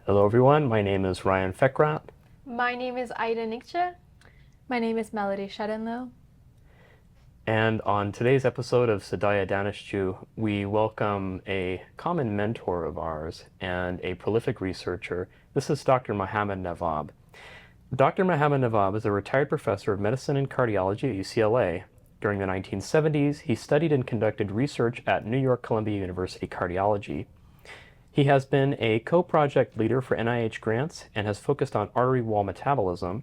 Hello everyone, my name is Ryan Fekrat. My name is Ayeneh. My name is Melody Sheddenlow. And on today's episode of Seday Daneshjoo, we welcome a common mentor of ours and a prolific researcher. This is Dr. Mohammed Navab. Dr. Mohammed Navab is a retired professor of medicine and cardiology at UCLA. During the 1970s, he studied and conducted research at New York Columbia University Cardiology. He has been a co-project leader for NIH grants and has focused on artery wall metabolism.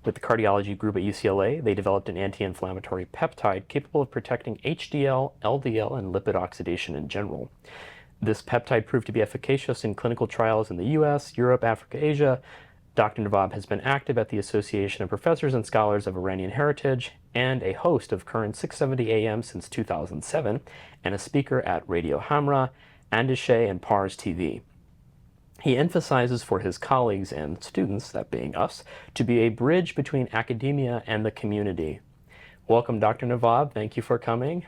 With the cardiology group at UCLA, they developed an anti-inflammatory peptide capable of protecting HDL, LDL, and lipid oxidation in general. This peptide proved to be efficacious in clinical trials in the US, Europe, Africa, Asia. Dr. Navab has been active at the Association of Professors and Scholars of Iranian Heritage and a host of Current 670 AM since 2007, and a speaker at Radio Hamra, Andeshe, and Pars TV. He emphasizes for his colleagues and students, that being us, to be a bridge between academia and the community. Welcome, Dr. Navab. Thank you for coming.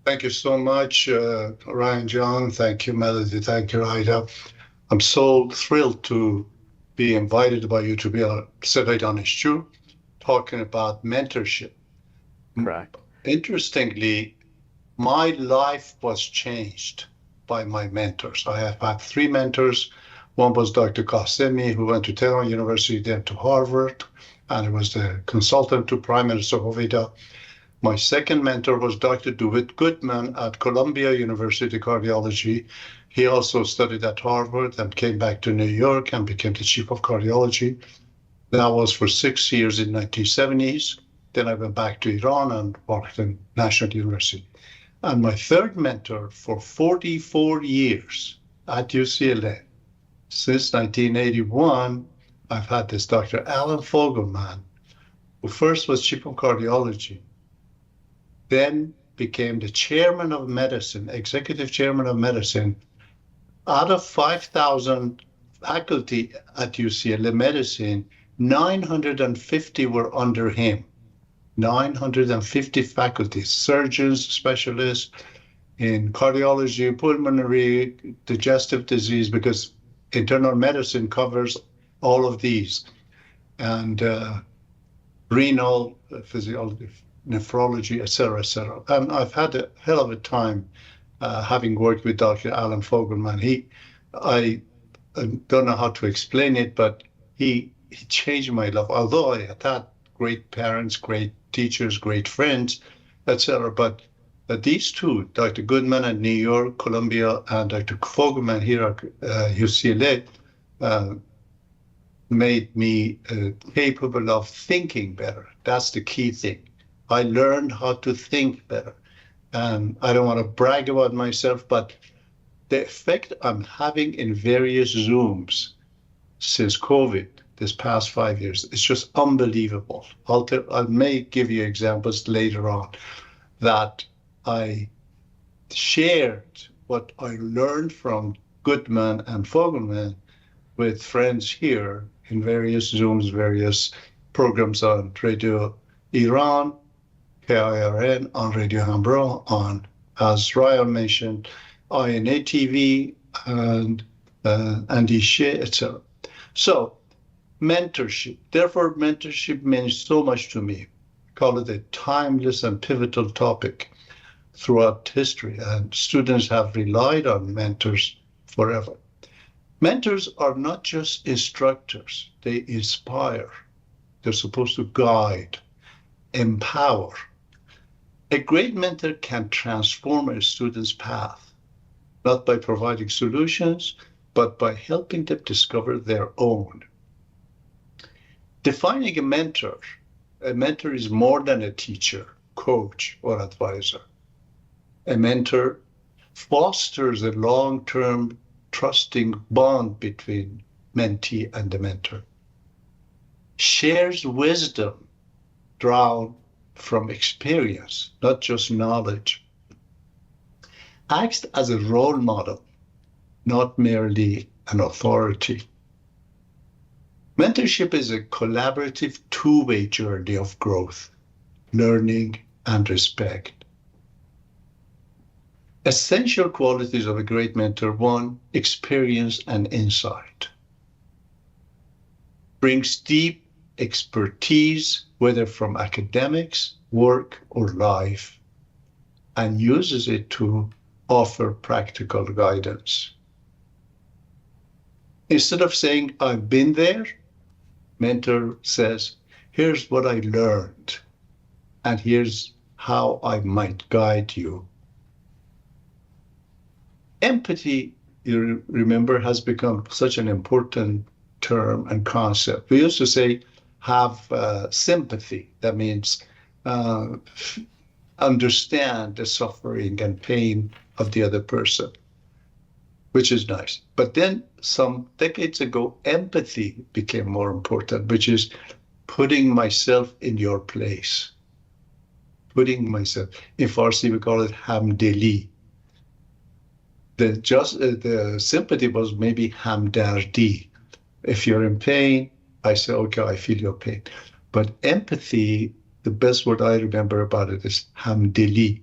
Thank you so much, Ryan John. Thank you, Melody. Thank you, Ida. I'm so thrilled to be invited by you to be on Seday Daneshjoo, talking about mentorship. Correct. Interestingly, my life was changed by my mentors. I have had three mentors. One was Dr. Qasemi, who went to Tehran University, then to Harvard, and he was the consultant to Prime Minister Hoveyda. My second mentor was Dr. Dewitt Goodman at Columbia University Cardiology. He also studied at Harvard and came back to New York and became the chief of cardiology. That was for 6 years in the 1970s. Then I went back to Iran and worked in National University. And my third mentor for 44 years at UCLA, since 1981, I've had this Dr. Alan Fogelman, who first was chief of cardiology, then became the chairman of medicine, executive chairman of medicine. Out of 5,000 faculty at UCLA medicine, 950 were under him. 950 faculties, surgeons, specialists in cardiology, pulmonary, digestive disease, because internal medicine covers all of these, and renal, physiology, nephrology, et cetera, et cetera. And I've had a hell of a time having worked with Dr. Alan Fogelman. I don't know how to explain it, but he changed my life. Although I had great parents, great teachers, great friends, etc. But these two, Dr. Goodman at New York, Columbia, and Dr. Fogelman here at UCLA, made me capable of thinking better. That's the key thing. I learned how to think better. And I don't want to brag about myself, but the effect I'm having in various Zooms since COVID, this past 5 years, it's just unbelievable. I may give you examples later on that I shared what I learned from Goodman and Fogelman with friends here in various Zooms, various programs on Radio Iran, KIRN, on Radio Hamra, on, as Ryan mentioned, Ayeneh TV, and Andeshe, etc. So, mentorship. Therefore, mentorship means so much to me. I call it a timeless and pivotal topic throughout history, and students have relied on mentors forever. Mentors are not just instructors, they inspire. They're supposed to guide, empower. A great mentor can transform a student's path, not by providing solutions, but by helping them discover their own. Defining a mentor is more than a teacher, coach, or advisor. A mentor fosters a long-term trusting bond between mentee and the mentor, shares wisdom drawn from experience, not just knowledge, acts as a role model, not merely an authority. Mentorship is a collaborative two-way journey of growth, learning, and respect. Essential qualities of a great mentor: one, experience and insight. Brings deep expertise, whether from academics, work, or life, and uses it to offer practical guidance. Instead of saying, I've been there, mentor says, here's what I learned, and here's how I might guide you. Empathy, you remember, has become such an important term and concept. We used to say, have sympathy. That means understand the suffering and pain of the other person, which is nice. But then some decades ago, empathy became more important, which is putting myself in your place. Putting myself. In Farsi, we call it hamdeli. The sympathy was maybe hamdardi. If you're in pain, I say, okay, I feel your pain. But empathy, the best word I remember about it is hamdeli,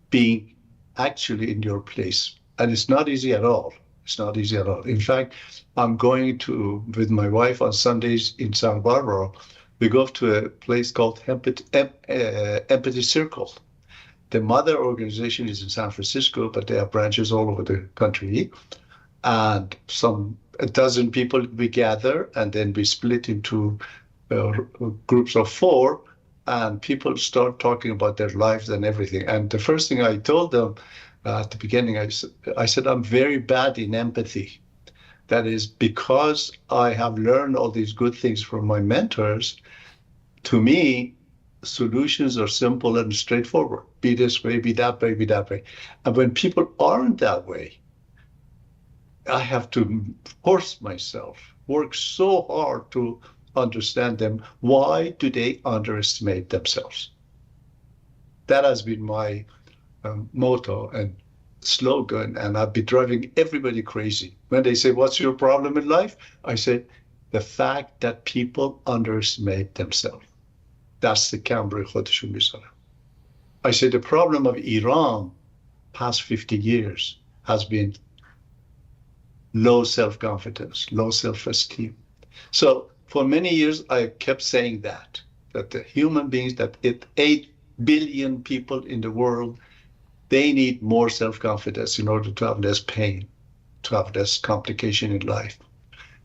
being actually in your place. And it's not easy at all. It's not easy at all. In fact, I'm going with my wife on Sundays in Santa Barbara. We go to a place called Empathy Circle. The mother organization is in San Francisco, but they have branches all over the country. And a dozen people we gather, and then we split into groups of 4, and people start talking about their lives and everything. And the first thing I told them at the beginning, I said, I'm very bad in empathy. That is because I have learned all these good things from my mentors. To me, solutions are simple and straightforward. Be this way, be that way, be that way. And when people aren't that way, I have to force myself, work so hard to understand them. Why do they underestimate themselves? That has been my motto and slogan, and I've been driving everybody crazy. When they say, what's your problem in life? I say, the fact that people underestimate themselves. That's the camera خودشون میذارن. I say the problem of Iran past 50 years has been low self-confidence, low self-esteem. So for many years, I kept saying that the human beings, that 8 billion people in the world, they need more self-confidence in order to have less pain, to have less complication in life.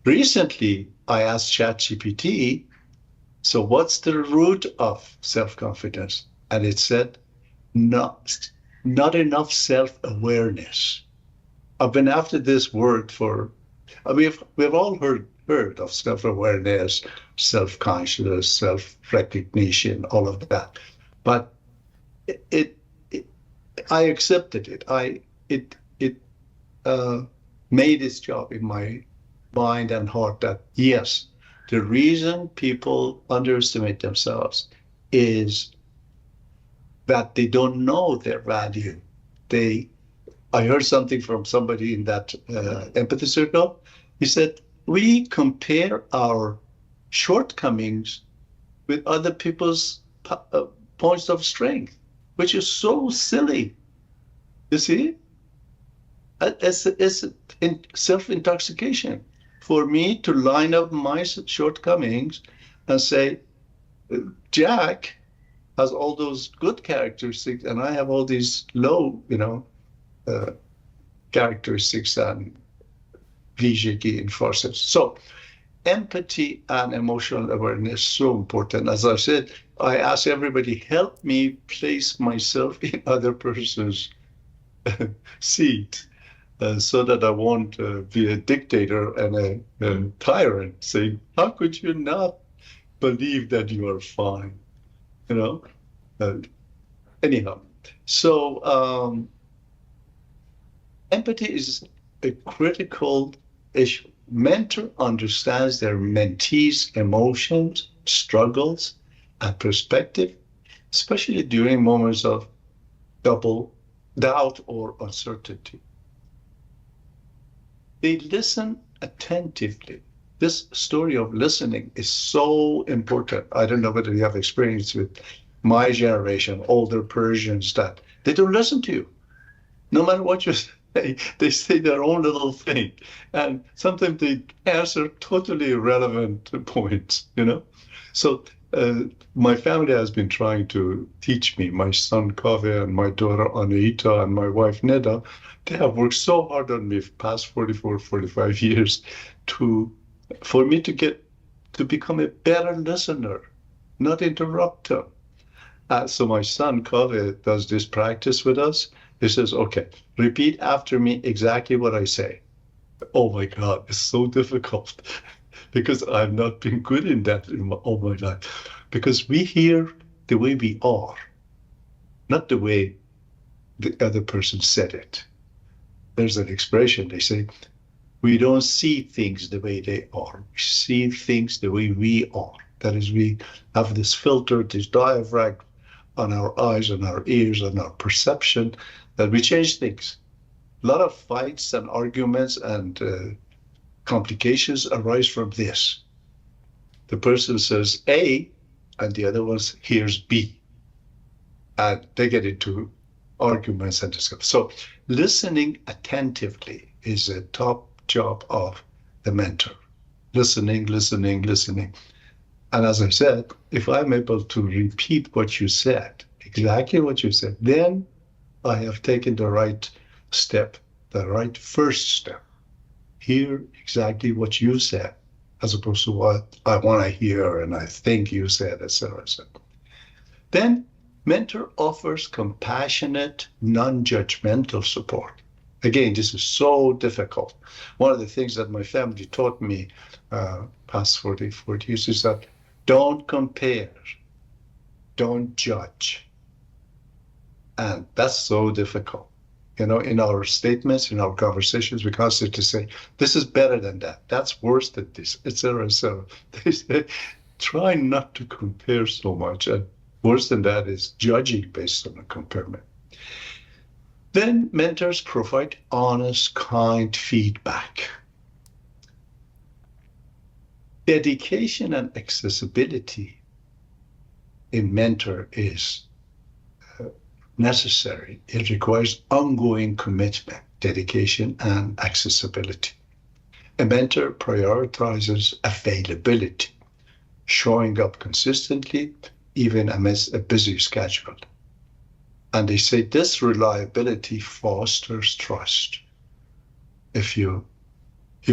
Recently, I asked ChatGPT, so what's the root of self-confidence? And it said, not enough self-awareness. I've been after this word we've all heard of self-awareness, self-conscious, self-recognition, all of that. But I accepted it. It made its job in my mind and heart that, yes, the reason people underestimate themselves is that they don't know their value. I heard something from somebody in that empathy circle. He said, we compare our shortcomings with other people's points of strength, which is so silly. You see? It's self-intoxication. For me to line up my shortcomings and say, Jack has all those good characteristics and I have all these low, characteristics and vijegi in forces. So empathy and emotional awareness so important. As I said, I ask everybody, help me place myself in other person's seat so that I won't be a dictator and a tyrant saying, how could you not believe that you are fine? Anyhow, so empathy is a critical issue. Mentor understands their mentees' emotions, struggles, and perspective, especially during moments of double doubt or uncertainty. They listen attentively. This story of listening is so important. I don't know whether you have experience with my generation, older Persians, that they don't listen to you. No matter what you say, they say their own little thing. And sometimes they answer totally irrelevant points, you know? So my family has been trying to teach me, my son Kaveh and my daughter Anita and my wife Neda, they have worked so hard on me for the past 44, 45 years for me to become a better listener, not interrupt them. So my son Kaveh does this practice with us. He says, okay, repeat after me exactly what I say. Oh my God, it's so difficult because I've not been good in that all my life. Because we hear the way we are, not the way the other person said it. There's an expression, they say, we don't see things the way they are. We see things the way we are. That is, we have this filter, this diaphragm on our eyes and our ears and our perception that we change things. A lot of fights and arguments and complications arise from this. The person says A and the other one hears B. And they get into arguments and discussion. So listening attentively is a top job of the mentor. Listening, listening, listening. And as I said, if I'm able to repeat what you said, exactly what you said, then I have taken the right step, the right first step. Hear exactly what you said, as opposed to what I want to hear and I think you said, etc., etc. Then mentor offers compassionate, non-judgmental support. Again, this is so difficult. One of the things that my family taught me past 40 years is that don't compare, don't judge. And that's so difficult. You know, in our statements, in our conversations, we constantly say, this is better than that. That's worse than this, etc., etc. They say, try not to compare so much. And worse than that is judging based on a comparison. Then mentors provide honest, kind feedback. Dedication and accessibility in mentor is necessary. It requires ongoing commitment, dedication, and accessibility. A mentor prioritizes availability, showing up consistently, even amidst a busy schedule. And they say this reliability fosters trust. If you've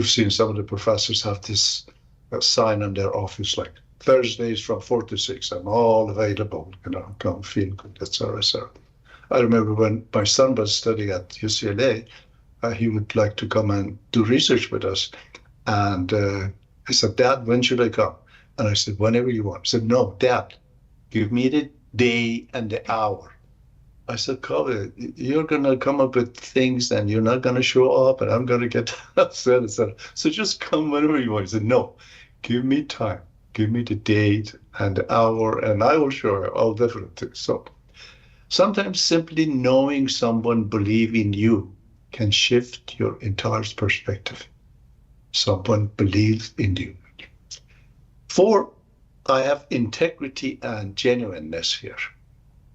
seen some of the professors have this sign on their office like Thursdays from 4 to 6, I'm all available, you know, come feel good, etc., etc. I remember when my son was studying at UCLA, he would like to come and do research with us. And he said, Dad, when should I come? And I said, whenever you want. He said, no, Dad, give me the day and the hour. I said, Kaveh, you're going to come up with things and you're not going to show up and I'm going to get upset, etc. So just come whenever you want. He said, no, give me time. Give me the date and the hour and I will show you all different things. So sometimes simply knowing someone believes in you can shift your entire perspective. Someone believes in you. 4, I have integrity and genuineness here.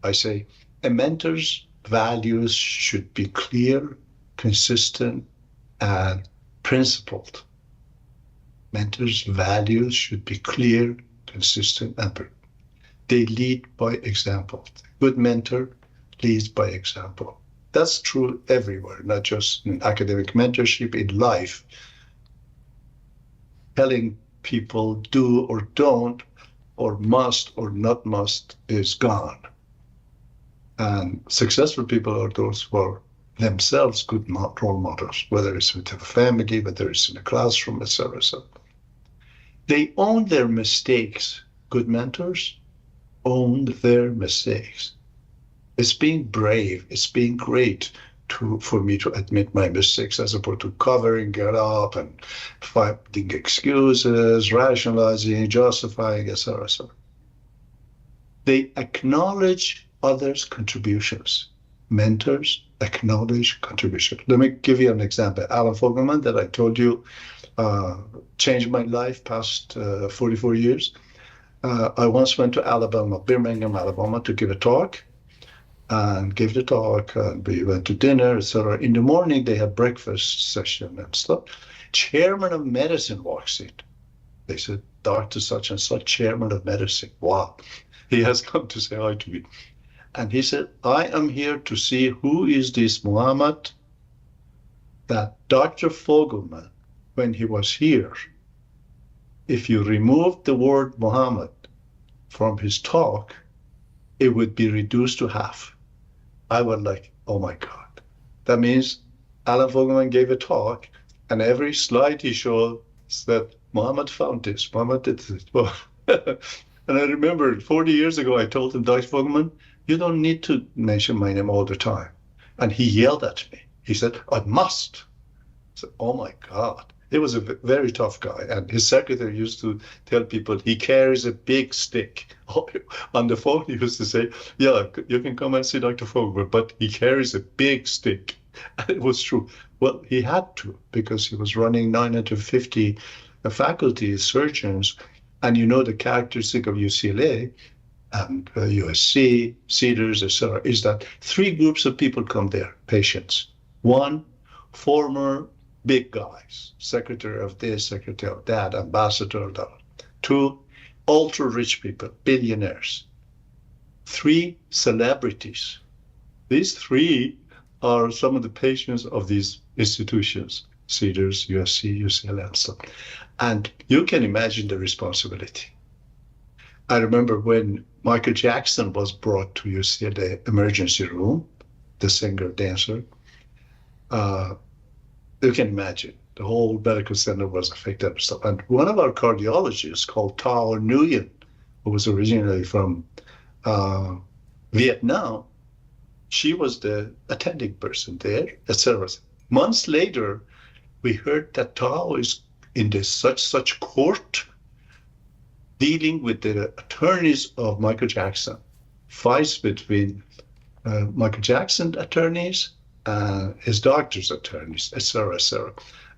I say a mentor's values should be clear, consistent, and principled. Mentors' values should be clear, consistent, and they lead by example. A good mentor leads by example. That's true everywhere, not just in academic mentorship, in life. Telling people do or don't, or must or not must, is gone. And successful people are those who are themselves good role models, whether it's with a family, whether it's in a classroom, etc., etc. They own their mistakes. Good mentors own their mistakes. It's being brave. It's being great for me to admit my mistakes as opposed to covering it up and finding excuses, rationalizing, justifying, etc., etc. They acknowledge others' contributions. Mentors acknowledge contribution. Let me give you an example. Alan Fogelman, that I told you changed my life past 44 years. I once went to Alabama, Birmingham, Alabama, to give a talk. and gave the talk, and we went to dinner, etc. In the morning, they had breakfast session and stuff. Chairman of medicine walks in. They said, Dr. Such and Such, chairman of medicine. Wow. He has come to say hi to me. And he said, I am here to see who is this Muhammad that Dr. Fogelman, when he was here, if you removed the word Muhammad from his talk, it would be reduced to half. I was like, oh my God. That means Alan Fogelman gave a talk, and every slide he showed said, Muhammad found this, Muhammad did this. And I remember 40 years ago, I told him, Dr. Fogelman, you don't need to mention my name all the time. And he yelled at me. He said, I must. I said, oh my God. He was a very tough guy. And his secretary used to tell people he carries a big stick. On the phone, he used to say, yeah, you can come and see Dr. Fogelman, but he carries a big stick. And it was true. Well, he had to, because he was running 950 faculties, surgeons. And you know the characteristic of UCLA and USC, Cedars, etc., is that three groups of people come there, patients. One, former big guys, secretary of this, secretary of that, ambassador of that. Two, ultra-rich people, billionaires. Three, celebrities. These three are some of the patients of these institutions, Cedars, USC, UCLA, and so on. And you can imagine the responsibility. I remember when Michael Jackson was brought to UCLA emergency room, the singer, dancer, you can imagine the whole medical center was affected and stuff. And one of our cardiologists called Tao Nguyen, who was originally from Vietnam, she was the attending person there, etc. Months later, we heard that Tao is in this such court dealing with the attorneys of Michael Jackson, fights between Michael Jackson attorneys, his doctor's attorneys, etc., etc.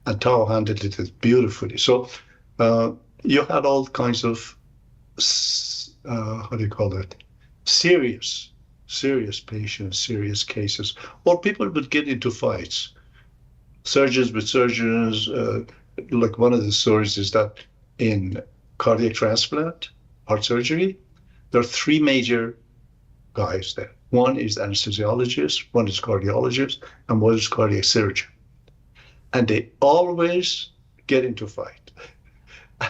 And Tao handled it beautifully. So you had all kinds of, how do you call it, serious patients, serious cases, or people would get into fights. Surgeons with surgeons, like one of the stories is that in cardiac transplant, heart surgery, there are three major guys there. One is anesthesiologist, one is cardiologist, and one is cardiac surgeon. And they always get into fight.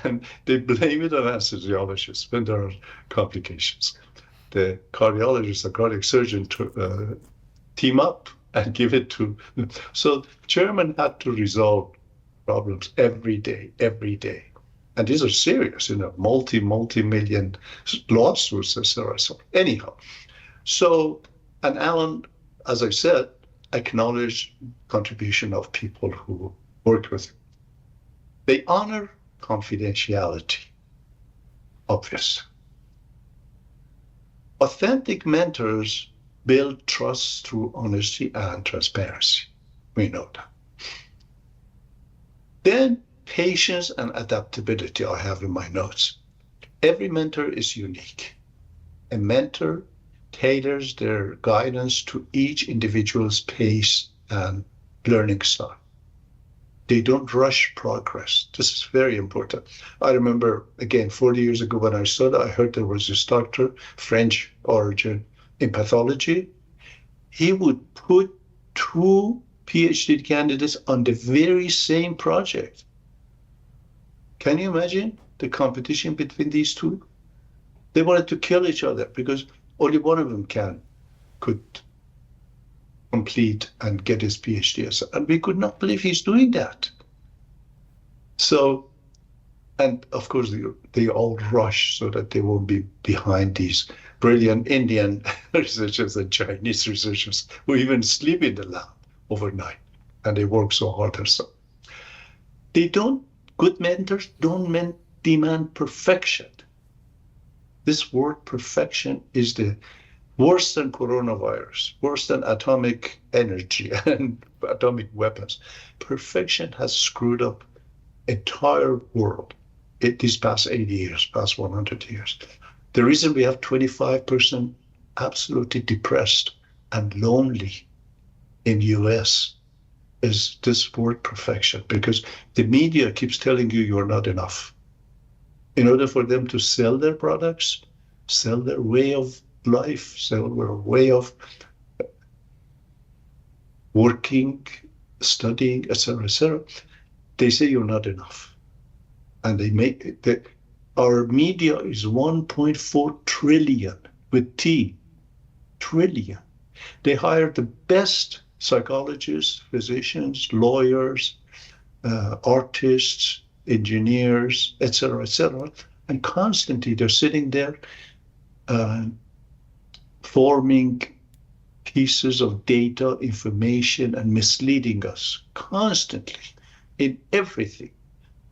And they blame it on anesthesiologists when there are complications. The cardiologist and cardiac surgeon team up and give it to them. So chairman had to resolve problems every day. And these are serious, multi-million lawsuits, etc. So anyhow, and Alan, as I said, acknowledged contribution of people who worked with him. They honor confidentiality, obvious. Authentic mentors build trust through honesty and transparency. We know that. Then patience and adaptability I have in my notes. Every mentor is unique. A mentor tailors their guidance to each individual's pace and learning style. They don't rush progress. This is very important. I remember, again, 40 years ago when I studied, I heard there was this doctor, French origin, in pathology. He would put two PhD candidates on the very same project. Can you imagine the competition between these two? They wanted to kill each other because only one of them could complete and get his PhD. And we could not believe he's doing that. So, and of course, they all rush so that they won't be behind these brilliant Indian researchers and Chinese researchers who even sleep in the lab overnight. And they work so hard and so. Good mentors don't demand perfection. This word perfection is the worse than coronavirus, worse than atomic energy and atomic weapons. Perfection has screwed up entire world these past 80 years, past 100 years. The reason we have 25% absolutely depressed and lonely in US is this word perfection, because the media keeps telling you you're not enough. In order for them to sell their products, sell their way of life, sell their way of working, studying, etc., they say you're not enough. And they make our media is 1.4 trillion with T, trillion. They hire the best psychologists, physicians, lawyers, artists, engineers, etc., and constantly they're sitting there forming pieces of data, information, and misleading us constantly in everything.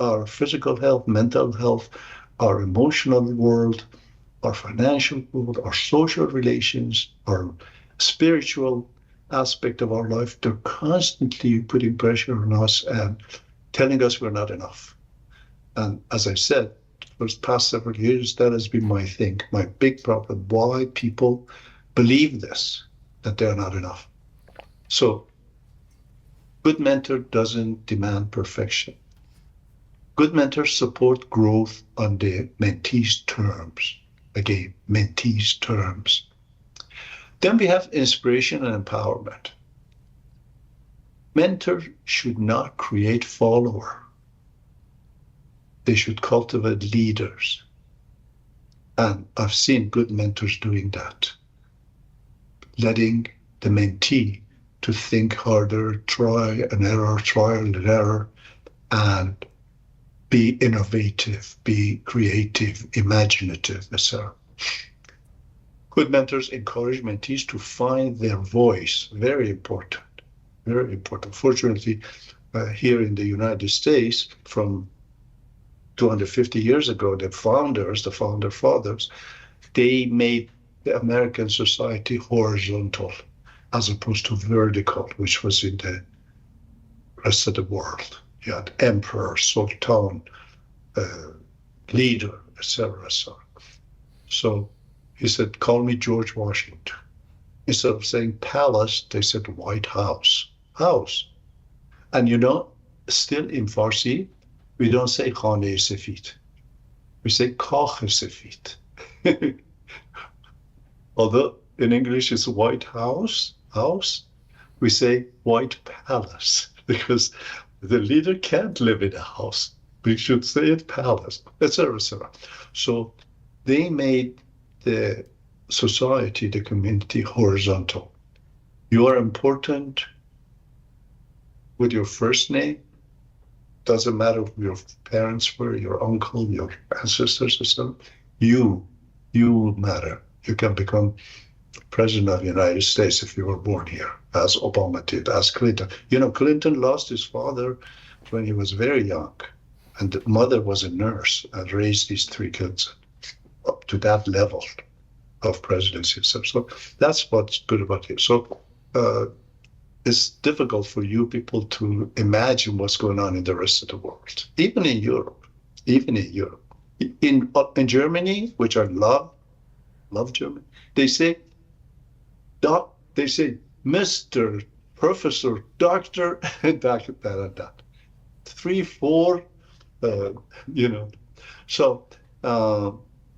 Our physical health, mental health, our emotional world, our financial world, our social relations, our spiritual aspect of our life. They're constantly putting pressure on us and telling us we're not enough. And as I said, for the past several years, that has been my thing, my big problem, why people believe this, that they're not enough. So, good mentor doesn't demand perfection. Good mentors support growth on the mentees' terms. Again, mentees' terms. Then we have inspiration and empowerment. Mentors should not create followers. They should cultivate leaders. And I've seen good mentors doing that. Letting the mentee to think harder, try and error, and be innovative, be creative, imaginative, etc. Good mentors encourage mentees to find their voice. Very important, very important. Fortunately, here in the United States, from 250 years ago, the founder fathers, they made the American society horizontal as opposed to vertical, which was in the rest of the world. You had emperor, sultan, leader, etc. So he said, call me George Washington. Instead of saying palace, they said White House. House. And you know, still in Farsi, we don't say Khane Sefid. We say Kakh Sefid. Although in English it's White House, we say White Palace, because the leader can't live in a house. We should say it palace, etc., etc. So they made the society, the community, horizontal. You are important with your first name. Doesn't matter who your parents were, your uncle, your ancestors, etc. You matter. You can become president of the United States if you were born here, as Obama did, as Clinton. You know, Clinton lost his father when he was very young, and the mother was a nurse and raised these three kids up to that level of presidency. So that's what's good about it. So it's difficult for you people to imagine what's going on in the rest of the world, even in Europe. In Germany, which I love Germany, they say Mr. Professor, Doctor, that. 3, 4, So,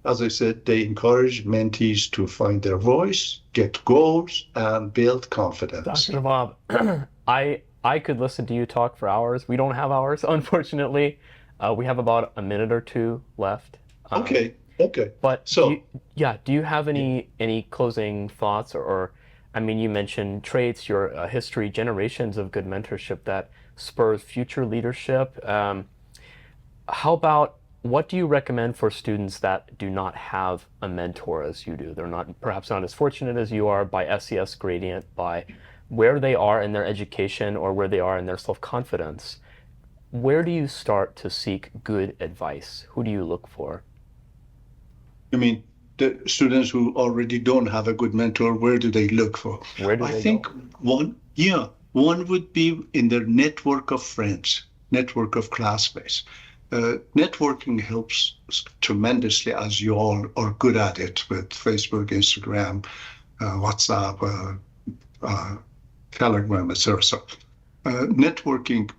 as I said, they encourage mentees to find their voice, get goals, and build confidence. Dr. Navab, I could listen to you talk for hours. We don't have hours, unfortunately. We have about a minute or two left. Okay. But so, do you have any closing thoughts or I mean, you mentioned traits, your history, generations of good mentorship that spurs future leadership. How about, what do you recommend for students that do not have a mentor as you do? They're perhaps not as fortunate as you are by SES gradient, by where they are in their education or where they are in their self-confidence. Where do you start to seek good advice? Who do you look for? You mean the students who already don't have a good mentor, where do they look for? I think one would be in their network of friends, network of classmates. Networking helps tremendously, as you all are good at it with Facebook, Instagram, WhatsApp, Telegram, etc. So networking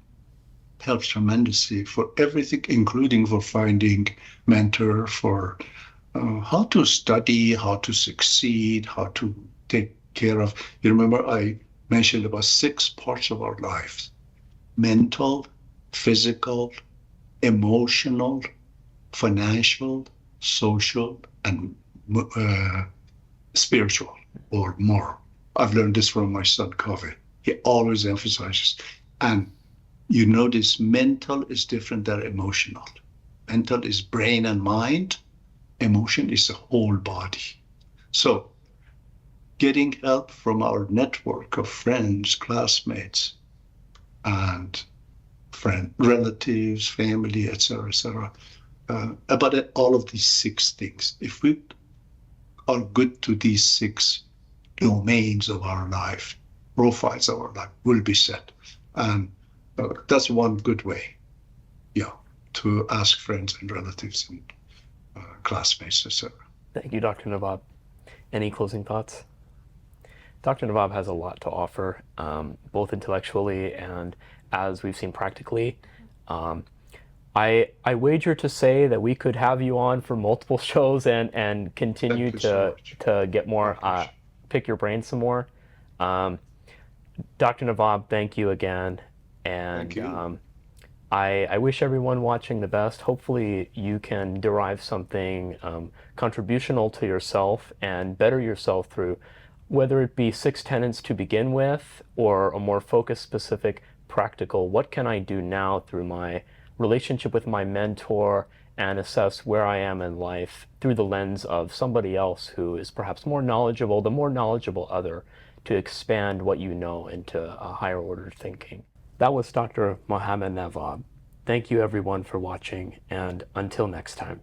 helps tremendously for everything, including for finding mentor, for how to study, how to succeed, how to take care of. You remember I mentioned about 6 parts of our lives: mental, physical, emotional, financial, social, and spiritual, or more. I've learned this from my son, Kobe. He always emphasizes. And you notice mental is different than emotional. Mental is brain and mind. Emotion is the whole body. So getting help from our network of friends, classmates, and relatives, family, etc., about all of these 6 things. If we are good to these 6 domains of our life, profiles of our life will be set. And that's one good way, to ask friends and relatives and classmates, etc. Thank you, Dr. Navab. Any closing thoughts? Dr. Navab has a lot to offer, both intellectually and, as we've seen, practically. I wager to say that we could have you on for multiple shows and continue to get more, pick your brain some more. Dr. Navab, thank you again. And Thank you. I wish everyone watching the best. Hopefully you can derive something contributional to yourself and better yourself through, whether it be 6 tenets to begin with or a more focused, specific, practical, what can I do now through my relationship with my mentor, and assess where I am in life through the lens of somebody else who is perhaps more knowledgeable, the more knowledgeable other, to expand what you know into a higher order thinking. That was Dr. Mohammed Navab. Thank you everyone for watching, and until next time.